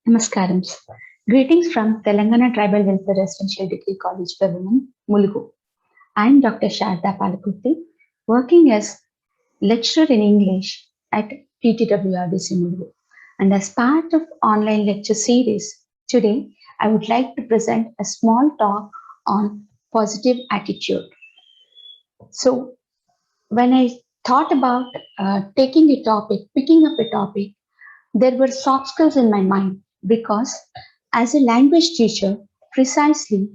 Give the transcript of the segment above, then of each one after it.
Namaskaram. Greetings from Telangana Tribal Welfare Residential Degree College for Women, Mulugu. I am Dr. Sharadha working as lecturer in English at TTWRDc Mulugu. And as part of online lecture series, today I would like to present a small talk on positive attitude. So, when I thought about picking up a topic, there were soft skills in my mind because, as a language teacher, precisely,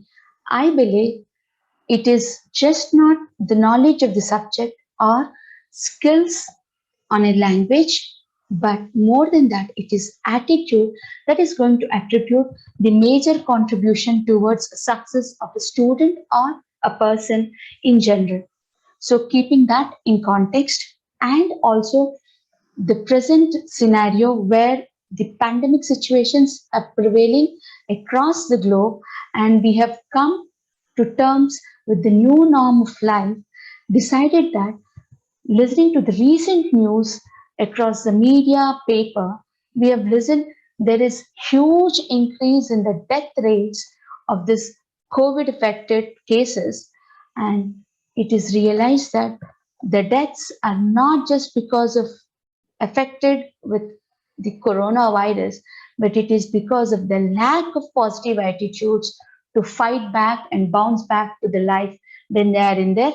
I believe it is just not the knowledge of the subject or skills on a language, but more than that, it is attitude that is going to attribute the major contribution towards success of a student or a person in general. So, keeping that in context and also the present scenario where the pandemic situations are prevailing across the globe and we have come to terms with the new norm of life, decided that listening to the recent news across the media, paper, we have listened, there is huge increase in the death rates of this COVID affected cases. And it is realized that the deaths are not just because of affected with the coronavirus, but it is because of the lack of positive attitudes to fight back and bounce back to the life when they are in their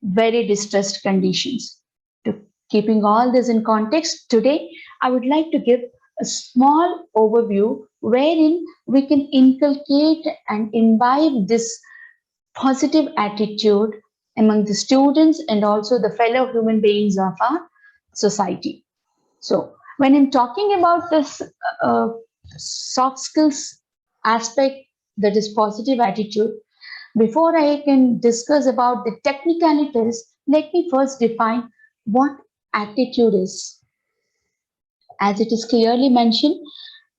very distressed conditions. To keeping all this in context, today I would like to give a small overview wherein we can inculcate and imbibe this positive attitude among the students and also the fellow human beings of our society. So, when I'm talking about this uh, soft skills aspect, that is positive attitude, before I can discuss about the technicalities, let me first define what attitude is. As it is clearly mentioned,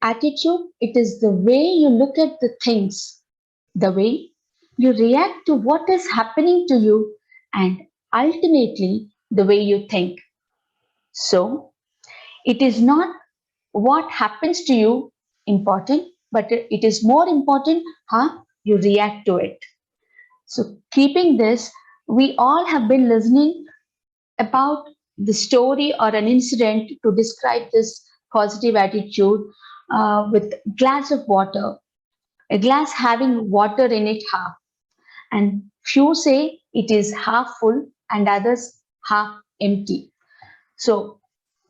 attitude, it is the way you look at the things, the way you react to what is happening to you, and ultimately the way you think. So, it is not what happens to you important, but it is more important how you react to it. So, keeping this, we all have been listening about the story or an incident to describe this positive attitude with glass of water, a glass having water in it half, and few say it is half full and others half empty. So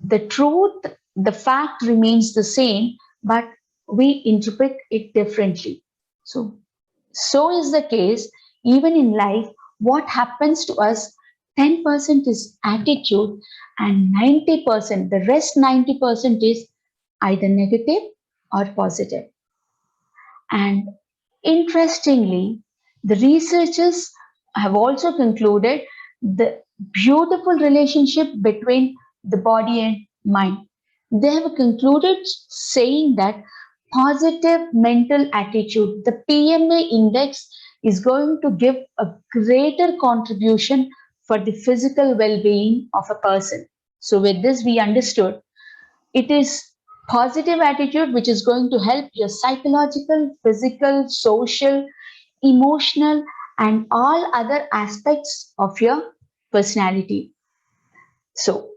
the truth, the fact remains the same, but we interpret it differently. So, so is the case even in life. What happens to us, 10% is attitude, and 90%, the rest 90% is either negative or positive. And interestingly, the researchers have also concluded the beautiful relationship between the body and mind. They have concluded saying that positive mental attitude, the PMA index, is going to give a greater contribution for the physical well being of a person. So, with this, we understood it is positive attitude which is going to help your psychological, physical, social, emotional, and all other aspects of your personality. So,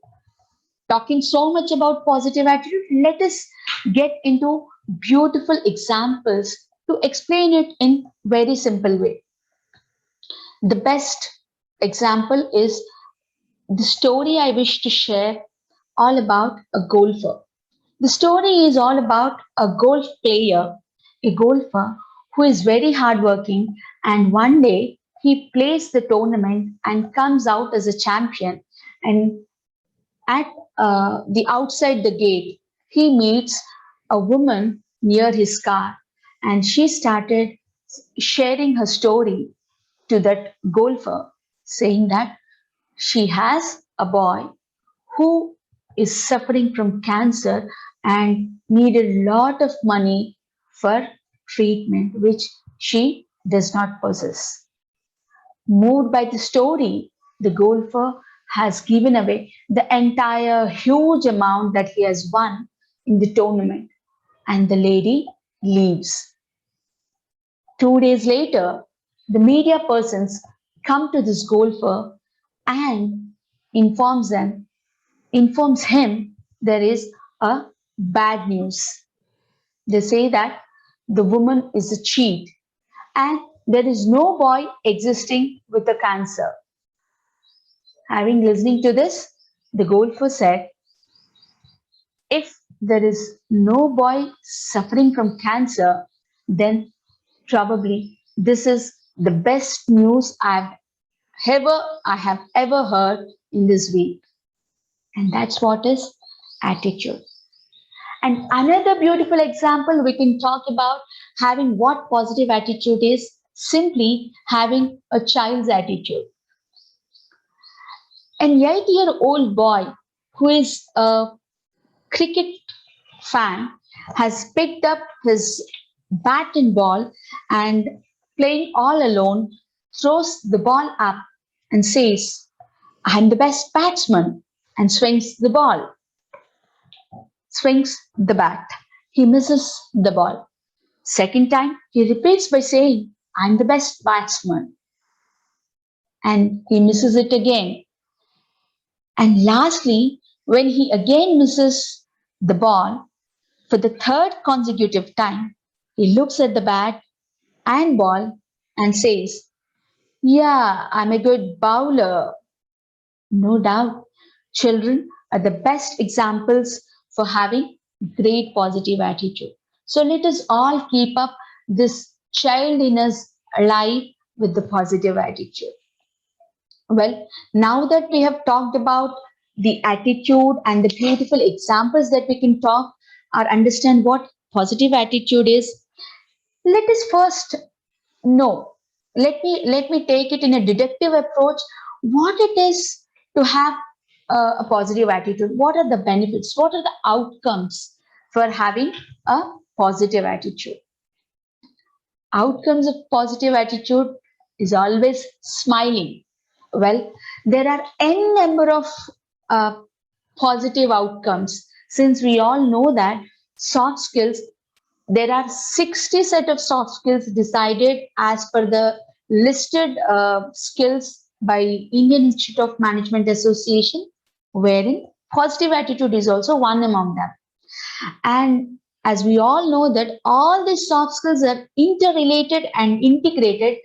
talking so much about positive attitude, let us get into beautiful examples to explain it in very simple way. The best example is the story I wish to share all about a golfer. The story is all about a golf player, a golfer who is very hardworking, and one day he plays the tournament and comes out as a champion. And at the outside the gate, he meets a woman near his car, and she started sharing her story to that golfer, saying that she has a boy who is suffering from cancer and need a lot of money for treatment, which she does not possess. Moved by the story, the golfer has given away the entire huge amount that he has won in the tournament. and the lady leaves. 2 days later, the media persons come to this golfer and informs them, informs him there is a bad news. They say that the woman is a cheat and there is no boy existing with a cancer. Having listening to this, the golfer said, if there is no boy suffering from cancer, then probably this is the best news I have ever heard in this week. And that's what is attitude. And another beautiful example we can talk about having what positive attitude is simply having a child's attitude. An 8-year-old boy who is a cricket fan has picked up his bat and ball and playing all alone throws the ball up and says, I'm the best batsman, and swings the ball, swings the bat. He misses the ball. Second time, he repeats by saying, I'm the best batsman, and he misses it again. And lastly, when he again misses the ball for the third consecutive time, he looks at the bat and ball and says, yeah, I'm a good bowler. No doubt, children are the best examples for having great positive attitude. So let us all keep up this child in us alive with the positive attitude. Well, now that we have talked about the attitude and the beautiful examples that we can talk or understand what positive attitude is, let us first know. Let me take it in a deductive approach. What it is to have a positive attitude? What are the benefits? What are the outcomes for having a positive attitude? Outcomes of positive attitude is always smiling. Well, there are n number of uh, positive outcomes. Since we all know that soft skills, there are 60 set of soft skills decided as per the listed skills by Indian Institute of Management Association, wherein positive attitude is also one among them. And as we all know that all these soft skills are interrelated and integrated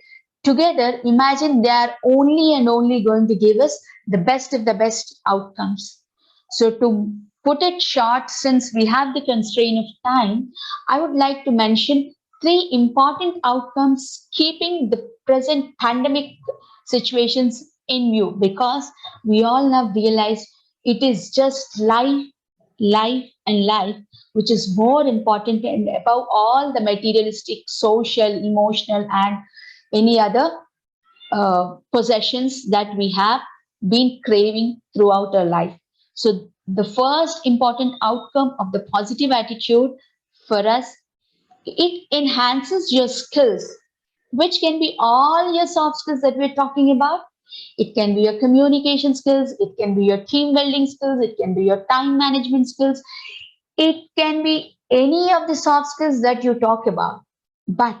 together, imagine they are only and only going to give us the best of the best outcomes. So to put it short, since we have the constraint of time, I would like to mention three important outcomes keeping the present pandemic situations in view, because we all now realize it is just life and life which is more important and above all the materialistic, social, emotional, and any other possessions that we have been craving throughout our life. So, the first important outcome of the positive attitude for us, it enhances your skills, which can be all your soft skills that we're talking about. It can be your communication skills, it can be your team building skills, it can be your time management skills, it can be any of the soft skills that you talk about. But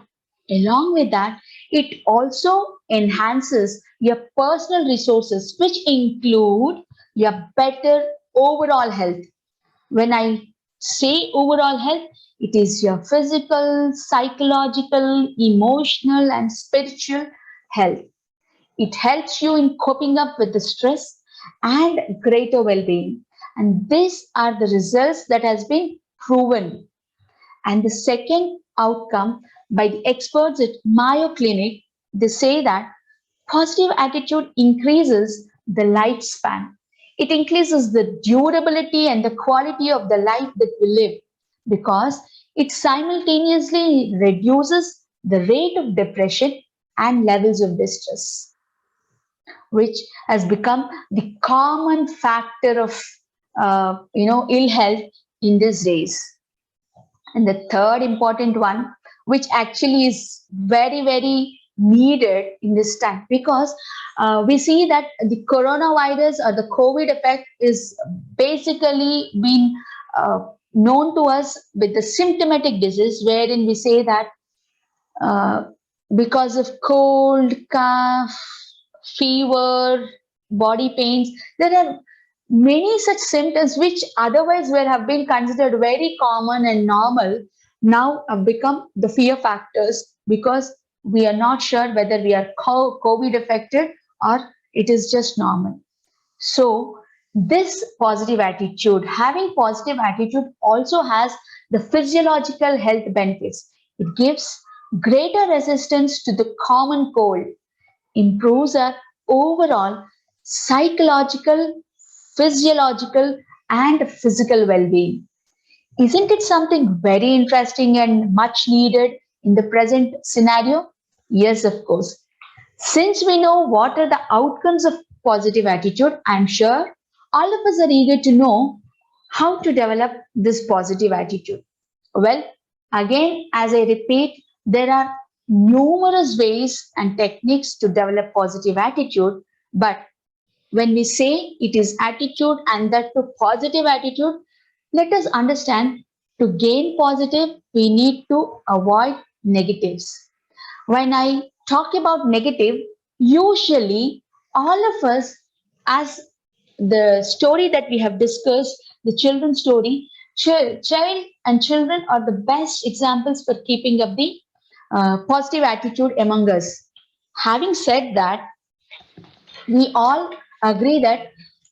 along with that, it also enhances your personal resources, which include your better overall health. When I say overall health, it is your physical, psychological, emotional, and spiritual health. It helps you in coping up with the stress and greater well-being. And these are the results that has been proven. And the second outcome by the experts at Mayo Clinic, they say that positive attitude increases the lifespan. It increases the durability and the quality of the life that we live, because it simultaneously reduces the rate of depression and levels of distress, which has become the common factor of ill health in these days. And the third important one, which actually is very, very needed in this time, because we see that the coronavirus or the COVID effect is basically been known to us with the symptomatic disease, wherein we say that uh, because of cold, cough, fever, body pains, there are many such symptoms which otherwise would have been considered very common and normal, now have become the fear factors because we are not sure whether we are COVID affected or it is just normal. So, this positive attitude, having positive attitude also has the physiological health benefits. It gives greater resistance to the common cold, improves our overall psychological, physiological, and physical well being. Isn't it something very interesting and much needed in the present scenario? Yes, of course. Since we know what are the outcomes of positive attitude, I'm sure all of us are eager to know how to develop this positive attitude. Well, again, as I repeat, there are numerous ways and techniques to develop positive attitude, but when we say it is attitude and that to positive attitude, let us understand to gain positive, we need to avoid negatives. When I talk about negative, usually all of us, as the story that we have discussed, the children's story, child and children are the best examples for keeping up the positive attitude among us. Having said that, we all agree that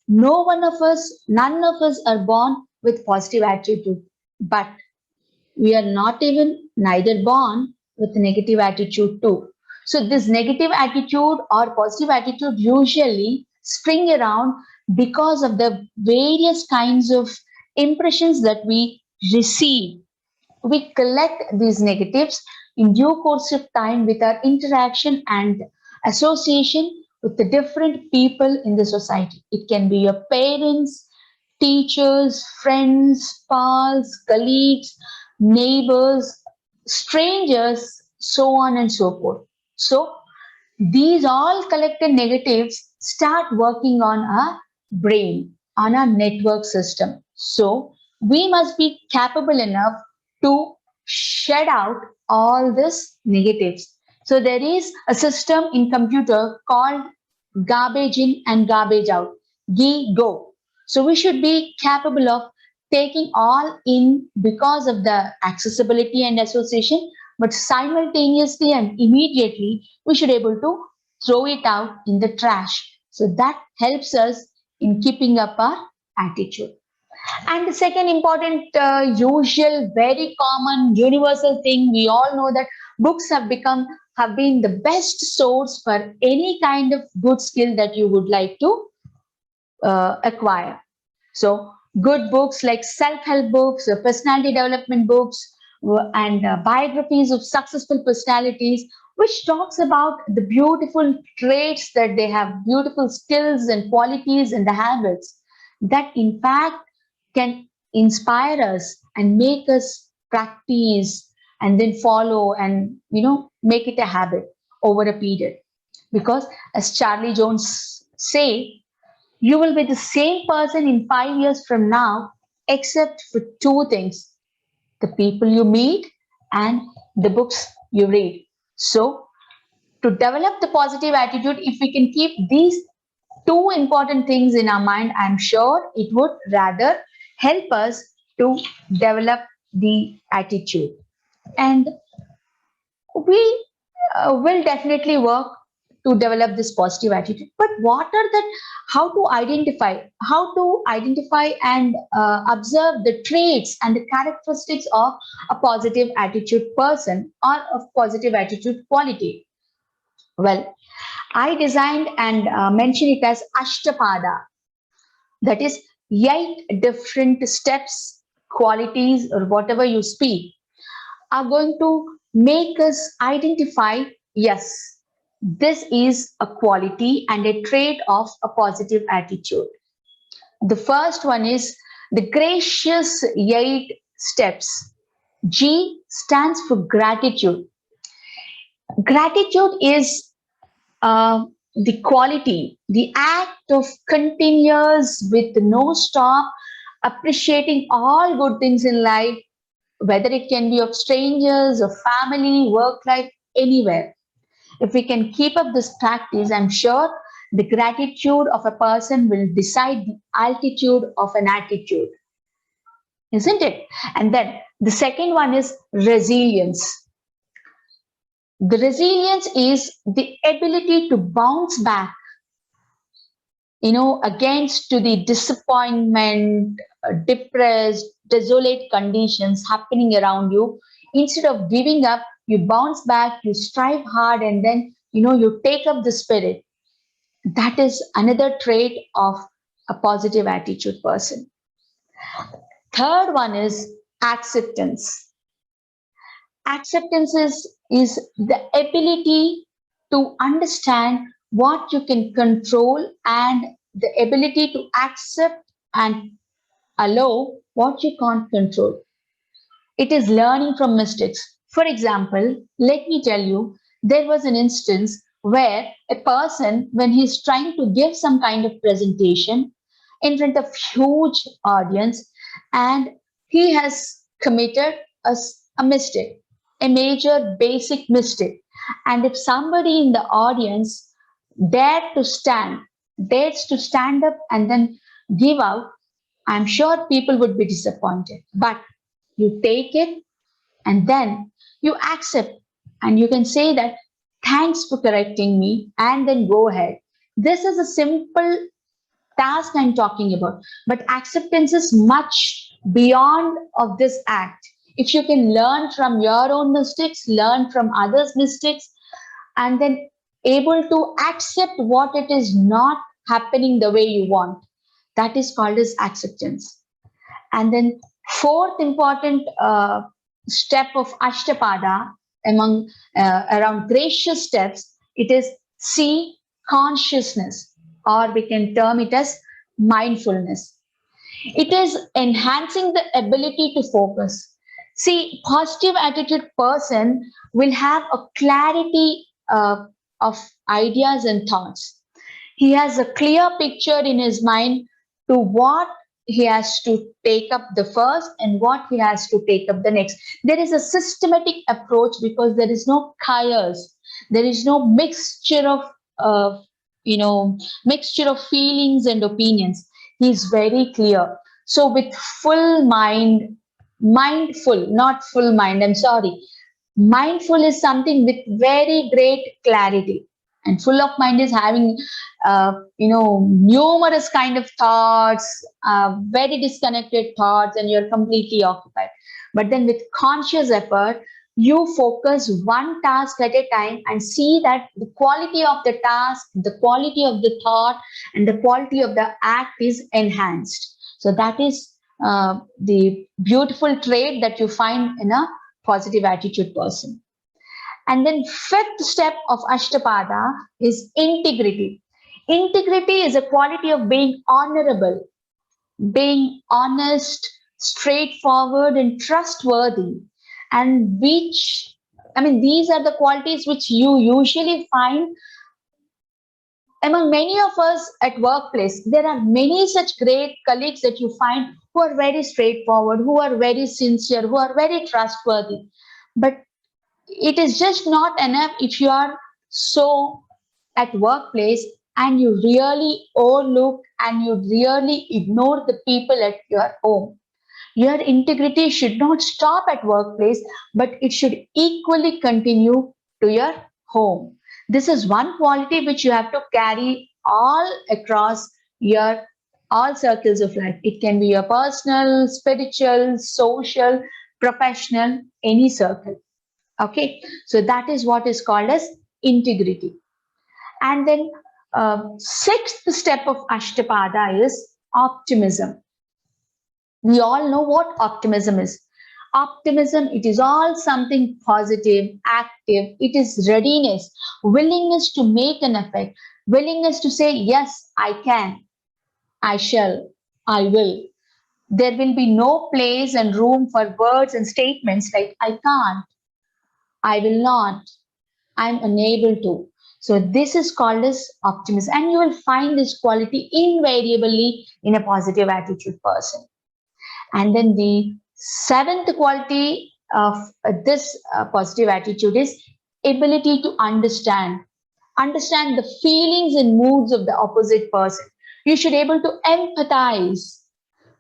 none of us are born with positive attitude, but we are not even neither born with a negative attitude too. So this negative attitude or positive attitude usually spring around because of the various kinds of impressions that we receive. We collect these negatives in due course of time with our interaction and association with the different people in the society. It can be your parents, teachers, friends, pals, colleagues, neighbors, strangers, so on and so forth. So these all collected negatives start working on our brain, on our network system. So we must be capable enough to shed out all these negatives. So there is a system in computer called garbage in and garbage out, go. So we should be capable of taking all in because of the accessibility and association, but simultaneously and immediately we should able to throw it out in the trash. So that helps us in keeping up our attitude. And the second important, usual, very common, universal thing, we all know that books have been the best source for any kind of good skill that you would like to acquire. So, good books like self-help books, personality development books, and biographies of successful personalities, which talks about the beautiful traits that they have, beautiful skills and qualities and the habits that, in fact, can inspire us and make us practice and then follow and make it a habit over a period. Because, as Charlie Jones say, you will be the same person in 5 years from now, except for two things: the people you meet and the books you read. So, to develop the positive attitude, if we can keep these two important things in our mind, I'm sure it would rather help us to develop the attitude. And we will definitely work to develop this positive attitude. But what are the how to identify and observe the traits and the characteristics of a positive attitude person or of positive attitude quality? Well, I designed and mentioned it as Ashtapada, that is 8 different steps, qualities, or whatever you speak are going to make us identify, yes, this is a quality and a trait of a positive attitude. The first one is the gracious 8 steps. G stands for gratitude. Gratitude is the quality, the act of continuous with no stop appreciating all good things in life, whether it can be of strangers or family, work life, anywhere. If we can keep up this practice, I'm sure the gratitude of a person will decide the altitude of an attitude, isn't it? And then the second one is resilience. The resilience is the ability to bounce back, against to the disappointment, depressed, desolate conditions happening around you. Instead of giving up, you bounce back, you strive hard, and then, you take up the spirit. That is another trait of a positive attitude person. Third one is acceptance. Acceptance is the ability to understand what you can control and the ability to accept and allow what you can't control. It is learning from mistakes. For example, let me tell you, there was an instance where a person, when he's trying to give some kind of presentation in front of huge audience, and he has committed a mistake, a major basic mistake. And if somebody in the audience dares to stand up and then give out, I'm sure people would be disappointed. But you take it and then you accept, and you can say that thanks for correcting me and then go ahead. This is a simple task I'm talking about, but acceptance is much beyond of this act. If you can learn from your own mistakes, learn from others mistakes, and then able to accept what it is not happening the way you want, that is called as acceptance. And then fourth important step of Ashtapada among around gracious steps, it is C, consciousness, or we can term it as mindfulness. It is enhancing the ability to focus. See, positive attitude person will have a clarity of ideas and thoughts. He has a clear picture in his mind to what he has to take up the first and what he has to take up the next. There is a systematic approach because there is no chaos. There is no uh, mixture of feelings and opinions. He is very clear. So with full mind, mindful, not full mind, I'm sorry. Mindful is something with very great clarity, and full of mind is having numerous kind of thoughts, very disconnected thoughts, and you're completely occupied. But then with conscious effort, you focus one task at a time and see that the quality of the task, the quality of the thought, and the quality of the act is enhanced. So that is the beautiful trait that you find in a positive attitude person. And then fifth step of Ashtapada is integrity. Integrity is a quality of being honorable, being honest, straightforward, and trustworthy. And these are the qualities which you usually find among many of us at workplace. There are many such great colleagues that you find who are very straightforward, who are very sincere, who are very trustworthy. But it is just not enough if you are so at workplace and you really overlook and you really ignore the people at your home. Your integrity should not stop at workplace, but it should equally continue to your home. This is one quality which you have to carry all across your all circles of life. It can be your personal, spiritual, social, professional, any circle. Okay, so that is what is called as integrity. And then sixth step of Ashtapada is optimism. We all know what optimism is. Optimism, it is all something positive, active. It is readiness, willingness to make an effect, willingness to say, yes, I can, I shall, I will. There will be no place and room for words and statements like I can't, I will not, I'm unable to. So this is called as optimism, and you will find this quality invariably in a positive attitude person. And then the seventh quality of this positive attitude is ability to understand the feelings and moods of the opposite person. You should able to empathize.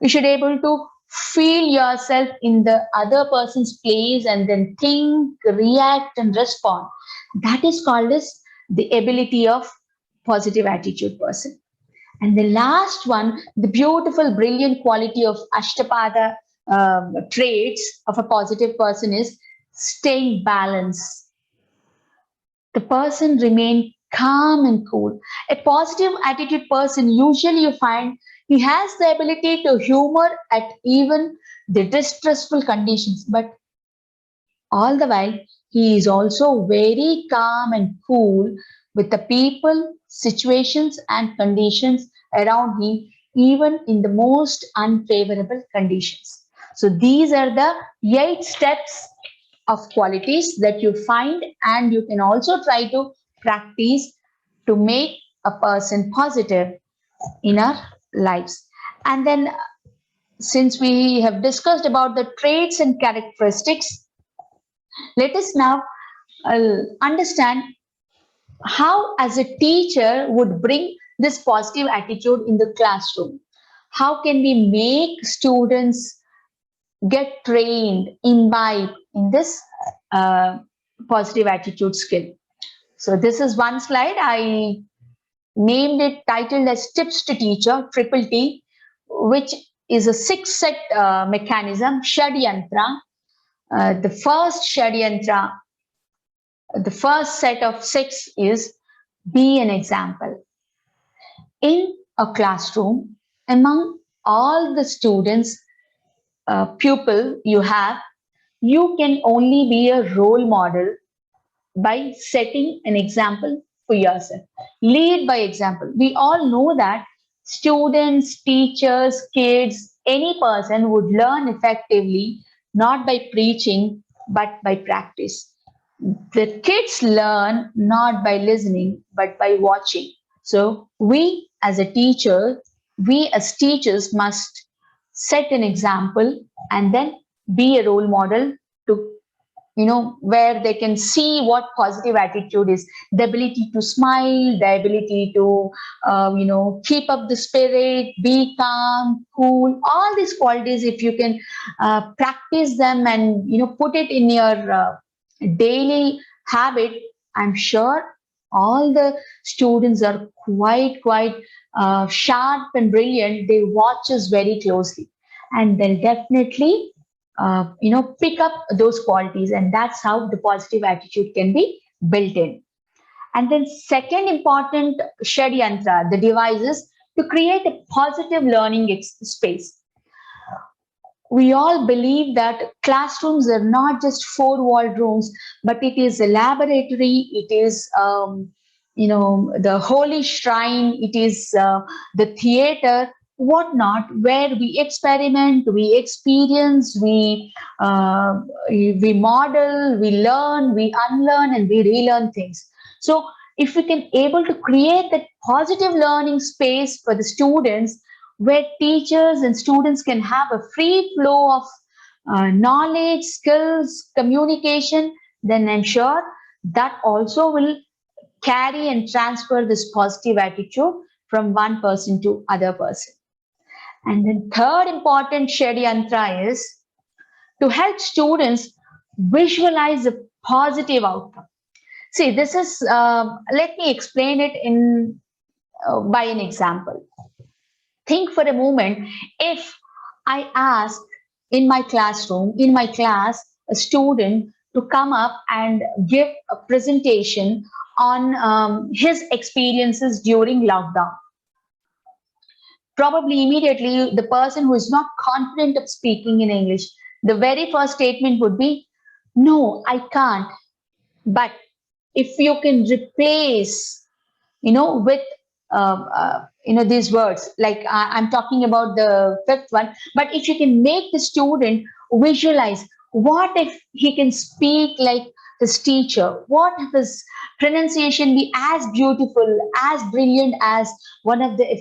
You should able to feel yourself in the other person's place and then think, react, and respond. That is called as the ability of positive attitude person. And the last one, the beautiful, brilliant quality of Ashtapada traits of a positive person is staying balanced. The person remain calm and cool. A positive attitude person, usually you find he has the ability to humor at even the distressful conditions, but all the while he is also very calm and cool with the people, situations, and conditions around him, even in the most unfavorable conditions. So these are the 8 steps of qualities that you find, and you can also try to practice to make a person positive in our lives. And then, since we have discussed about the traits and characteristics, let us now understand how, as a teacher, would bring this positive attitude in the classroom. How can we make students get trained, imbibe in this uh, positive attitude skill? So this is one slide. I named it, titled as Tips to Teacher, Triple T, which is a 6-set mechanism, Shadyantra. The first Shadyantra, the first set of 6 is be an example. In a classroom, among all the students, pupil you have, you can only be a role model by setting an example for yourself. Lead by example. We all know that students, teachers, kids, any person would learn effectively not by preaching but by practice. The kids learn not by listening but by watching. So we as teachers must set an example and then be a role model to, where they can see what positive attitude is: the ability to smile, the ability to keep up the spirit, be calm, cool. All these qualities, if you can practice them and put it in your daily habit, I'm sure all the students are quite sharp and brilliant. They watch us very closely, and they'll definitely pick up those qualities, and that's how the positive attitude can be built in. And then second important Shadyantra, the device, is to create a positive learning space. We all believe that classrooms are not just four-walled rooms, but it is a laboratory. It is, the holy shrine. It is the theater, whatnot, where we experiment, we experience, we model, we learn, we unlearn, and we relearn things. So, if we can able to create that positive learning space for the students, where teachers and students can have a free flow of knowledge, skills, communication, then I'm sure that also will carry and transfer this positive attitude from one person to other person. And then third important Shadyantra is to help students visualize a positive outcome. See, this is, let me explain it in by an example. Think for a moment, if I ask in my classroom, in my class, a student to come up and give a presentation on his experiences during lockdown. Probably immediately the person who is not confident of speaking in English, the very first statement would be, no, I can't. But if you can replace, with these words, like I'm talking about the fifth one, but if you can make the student visualize, what if he can speak like his teacher? What if his pronunciation be as beautiful, as brilliant as one of the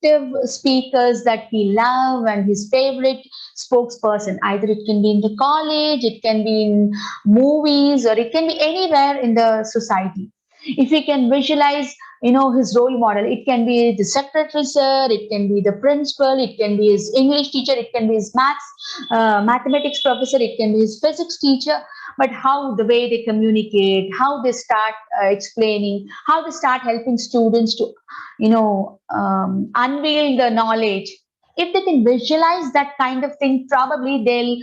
attractive speakers that we love and his favorite spokesperson. Either it can be in the college, it can be in movies, or it can be anywhere in the society. If we can visualize, his role model, it can be the secretary sir, it can be the principal, it can be his English teacher, it can be his mathematics professor, it can be his physics teacher. But how the way they communicate, how they start explaining, how they start helping students to, unveil the knowledge. If they can visualize that kind of thing, probably they'll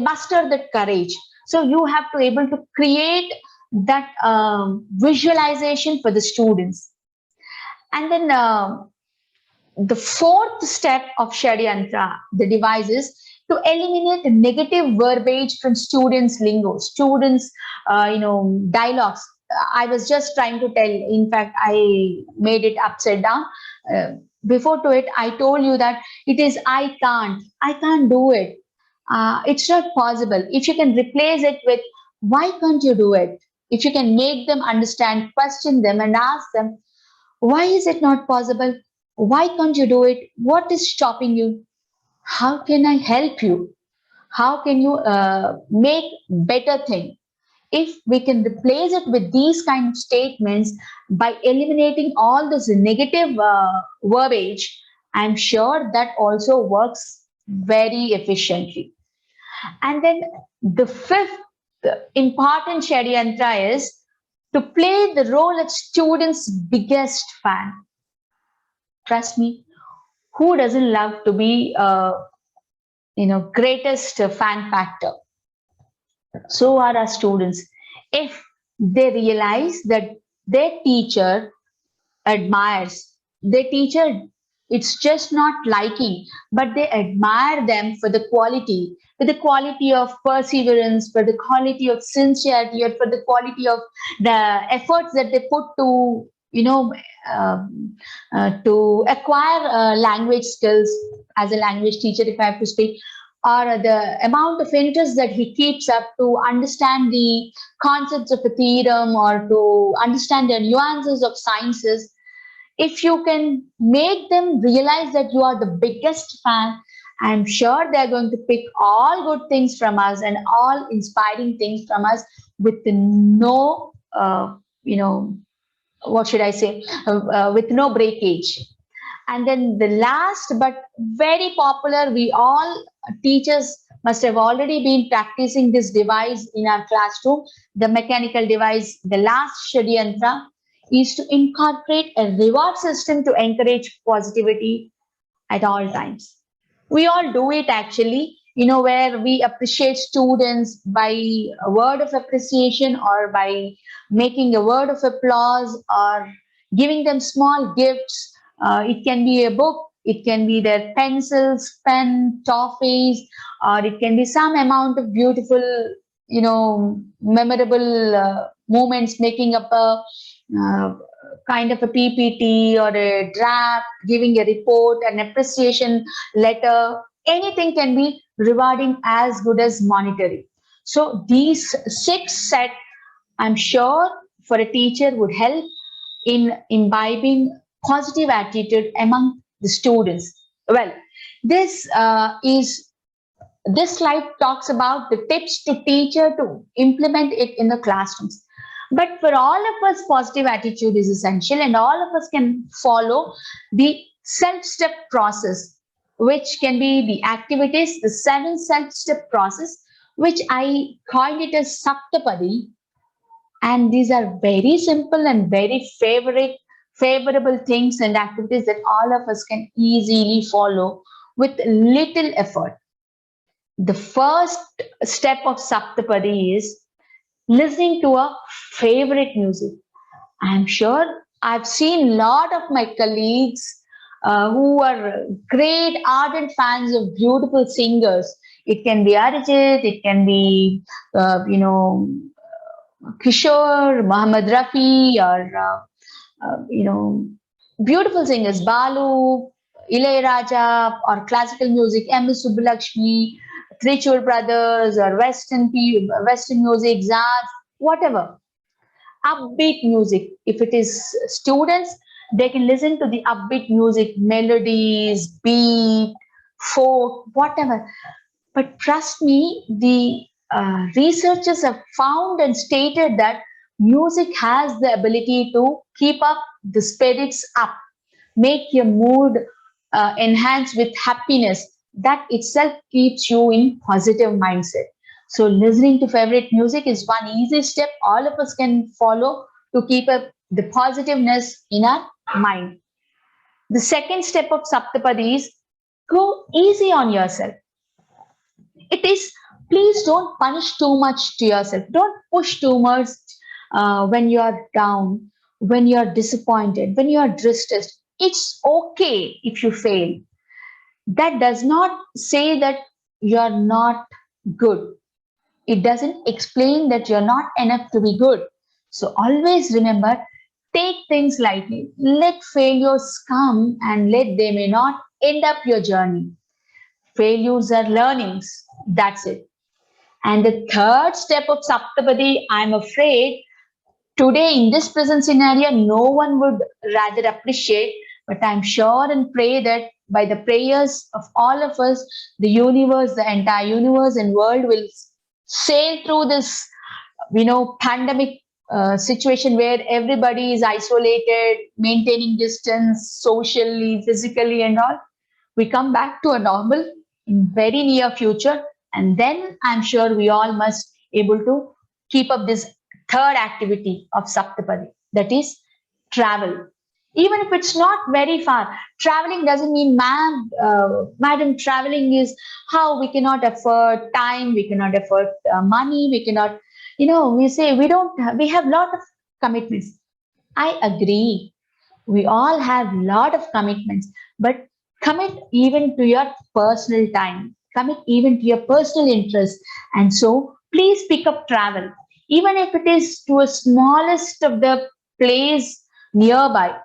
muster that courage. So you have to able to create that visualization for the students. And then the fourth step of Shadyantra, the device, is to eliminate negative verbiage from students' lingo, students, dialogues. I was just trying to tell, in fact, I made it upside down. Before to it, I told you that it is I can't do it. It's not possible. If you can replace it with why can't you do it? If you can make them understand, question them, and ask them, why is it not possible? Why can't you do it? What is stopping you? How can I help you? How can you make better thing? If we can replace it with these kind of statements by eliminating all this negative verbiage, I'm sure that also works very efficiently. And then the fifth important Shadyantra is to play the role of students' biggest fan. Trust me, who doesn't love to be greatest fan factor? So are our students. If they realize that their teacher admires their teacher, it's just not liking, but they admire them for the quality of perseverance, for the quality of sincerity, or for the quality of the efforts that they put to to acquire language skills as a language teacher, if I have to speak, or the amount of interest that he keeps up to understand the concepts of a theorem or to understand the nuances of sciences. If you can make them realize that you are the biggest fan, I'm sure they're going to pick all good things from us and all inspiring things from us with no, what should I say, with no breakage. And then the last but very popular, we all teachers must have already been practicing this device in our classroom, the mechanical device. The last Shadyantra is to incorporate a reward system to encourage positivity at all times. We all do it actually, where we appreciate students by a word of appreciation or by making a word of applause or giving them small gifts. It can be a book, it can be their pencils, pen, toffees, or it can be some amount of beautiful, memorable moments, making up a kind of a PPT or a draft, giving a report, an appreciation letter. Anything can be rewarding as good as monetary. So these six set, I'm sure, for a teacher would help in imbibing positive attitude among the students. Well, this this slide talks about the tips to teacher to implement it in the classrooms. But for all of us, positive attitude is essential, and all of us can follow the self-step process, which can be the activities, the 7 self-step process, which I coined it as Saptapadi. And these are very simple and very favorable things and activities that all of us can easily follow with little effort. The first step of Saptapadi is listening to a favorite music. I'm sure I've seen a lot of my colleagues who are great ardent fans of beautiful singers. It can be Arijit, it can be, Kishore, Muhammad Rafi, or beautiful singers, Balu, Ilayaraja, or classical music, M.S. Subbulakshmi, Trichur Brothers, or Western music, jazz, whatever. Upbeat music. If it is students, They can listen to the upbeat music, melodies, beat, folk, whatever. But trust me, the researchers have found and stated that music has the ability to keep up the spirits up, make your mood enhance with happiness. That itself keeps you in positive mindset. So listening to favorite music is one easy step all of us can follow to keep up the positiveness in our mind. The second step of Saptapadi is go easy on yourself. It is, please don't punish too much to yourself. Don't push too much when you are down, when you are disappointed, when you are distressed. It's okay if you fail. That does not say that you're not good. It doesn't explain that you're not enough to be good. So always remember, take things lightly. Let failures come and let they may not end up your journey. Failures are learnings. That's it. And the third step of Saptapadi, I'm afraid today in this present scenario, no one would rather appreciate, but I'm sure and pray that by the prayers of all of us, the universe, the entire universe and world will sail through this, pandemic situation where everybody is isolated, maintaining distance, socially, physically, and all. We come back to a normal in very near future, and then I'm sure we all must able to keep up this third activity of Saptapadi, that is travel. Even if it's not very far, traveling doesn't mean, madam, traveling is how we cannot afford time, we cannot afford money, we cannot, we say we don't, we have lot of commitments. I agree. We all have lot of commitments, but commit even to your personal time, commit even to your personal interest. And so please pick up travel, even if it is to a smallest of the place nearby.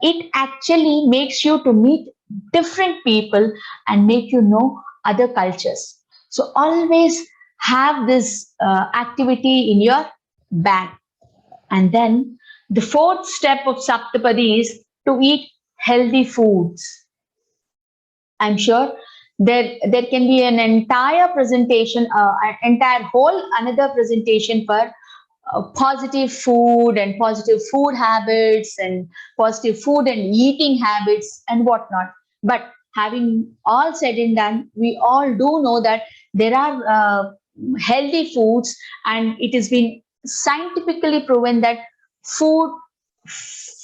It actually makes you to meet different people and make you know other cultures. So always have this activity in your bag. And then the fourth step of Saptapadi is to eat healthy foods. I'm sure there can be an entire presentation, an entire whole another presentation for positive food and positive food habits and positive food and eating habits and whatnot. But having all said and done, we all do know that there are healthy foods, and it has been scientifically proven that food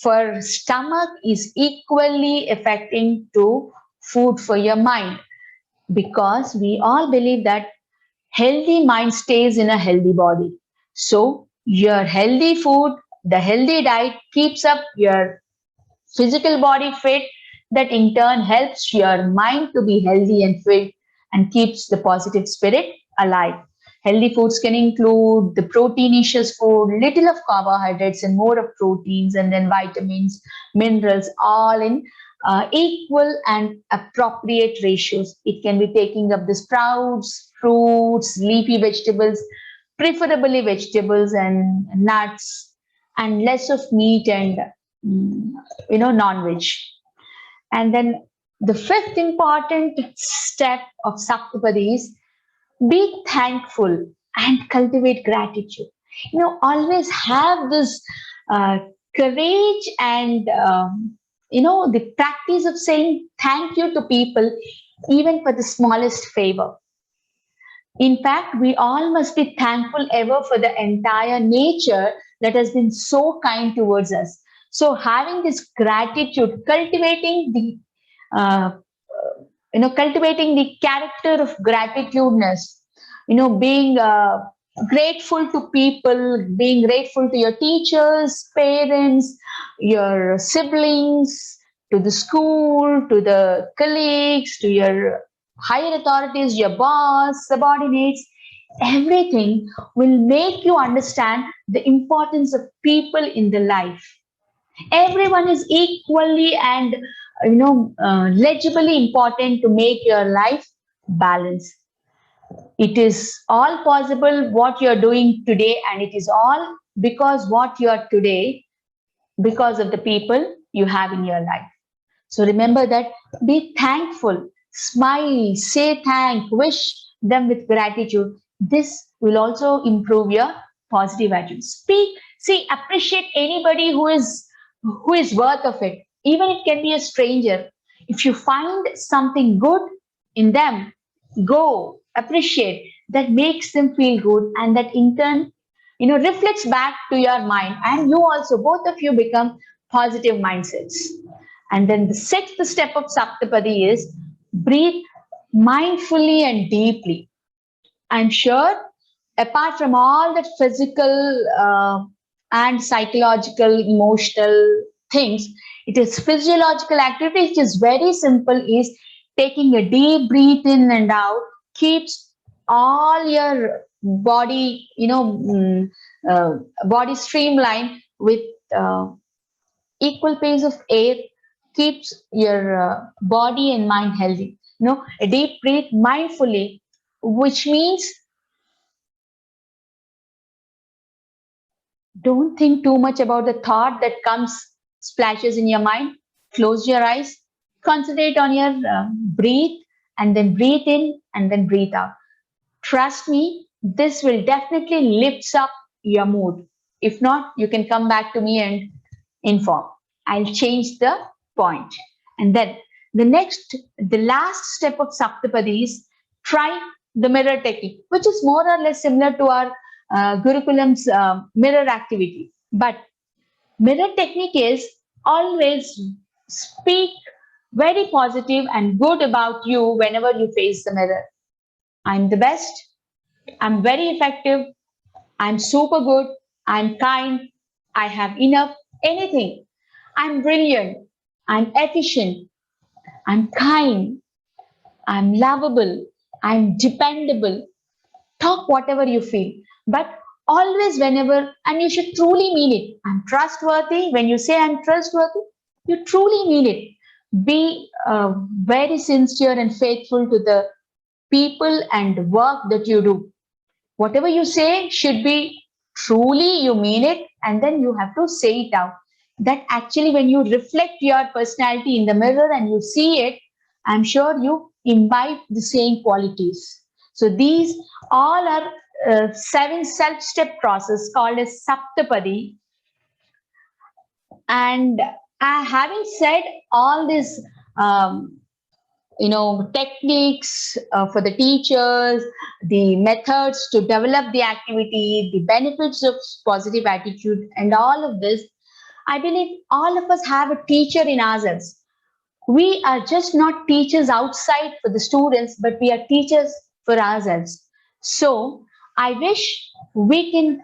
for stomach is equally affecting to food for your mind, because we all believe that healthy mind stays in a healthy body. So your healthy food, the healthy diet keeps up your physical body fit, that in turn helps your mind to be healthy and fit and keeps the positive spirit alive. Healthy foods can include the proteinaceous food, little of carbohydrates and more of proteins, and then vitamins, minerals, all in equal and appropriate ratios. It can be taking up the sprouts, fruits, leafy vegetables, preferably vegetables and nuts, and less of meat and mm, non-veg. And then the fifth important step of Saptapadi is be thankful and cultivate gratitude. Always have this uh, courage and the practice of saying thank you to people, even for the smallest favor. In fact, we all must be thankful ever for the entire nature that has been so kind towards us. So having this gratitude, uh, cultivating the character of gratitudeness, being grateful to people, being grateful to your teachers, parents, your siblings, to the school, to the colleagues, to your higher authorities, your boss, subordinates. Everything will make you understand the importance of people in the life. Everyone is equally and legibly important to make your life balanced. It is all possible what you're doing today, and it is all because what you are today, because of the people you have in your life. So remember that, be thankful, smile, say thank, wish them with gratitude. This will also improve your positive attitude. Speak, see, appreciate anybody who is worth of it. Even it can be a stranger. If you find something good in them, go appreciate. That makes them feel good, and that in turn, reflects back to your mind, and you also, both of you, become positive mindsets. And then the sixth step of Saptapadi is breathe mindfully and deeply. I'm sure, apart from all that physical and psychological, emotional things, it is physiological activity, which is very simple, is taking a deep breath in and out, keeps all your body, body streamlined with equal pace of air, keeps your body and mind healthy. A deep breath mindfully, which means don't think too much about the thought that comes, splashes in your mind. Close your eyes, concentrate on your breathe, and then breathe in and then breathe out. Trust me, this will definitely lifts up your mood. If not, you can come back to me and inform. I'll change the point. And then the last step of Saptapadi is try the mirror technique, which is more or less similar to our Gurukulam's mirror activity. But mirror technique is always speak very positive and good about you whenever you face the mirror. I'm the best. I'm very effective. I'm super good. I'm kind. I have enough. Anything. I'm brilliant. I'm efficient. I'm kind. I'm lovable. I'm dependable. Talk whatever you feel, but always, whenever, and you should truly mean it. I'm trustworthy. When you say I'm trustworthy, you truly mean it. Be very sincere and faithful to the people and work that you do. Whatever you say should be truly you mean it, and then you have to say it out. That actually, when you reflect your personality in the mirror and you see it, I'm sure you imbibe the same qualities. So these all are seven self-step process called as Saptapadi. And having said all this, um, techniques for the teachers, the methods to develop the activity, the benefits of positive attitude, and all of this, I believe all of us have a teacher in ourselves. We are just not teachers outside for the students, but we are teachers for ourselves. So I wish we can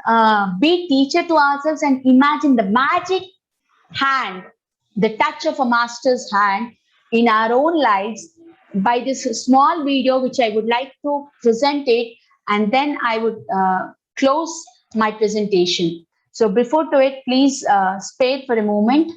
be teacher to ourselves and imagine the magic hand, the touch of a master's hand in our own lives by this small video, which I would like to present it, and then I would close my presentation. So before to it, please spare for a moment.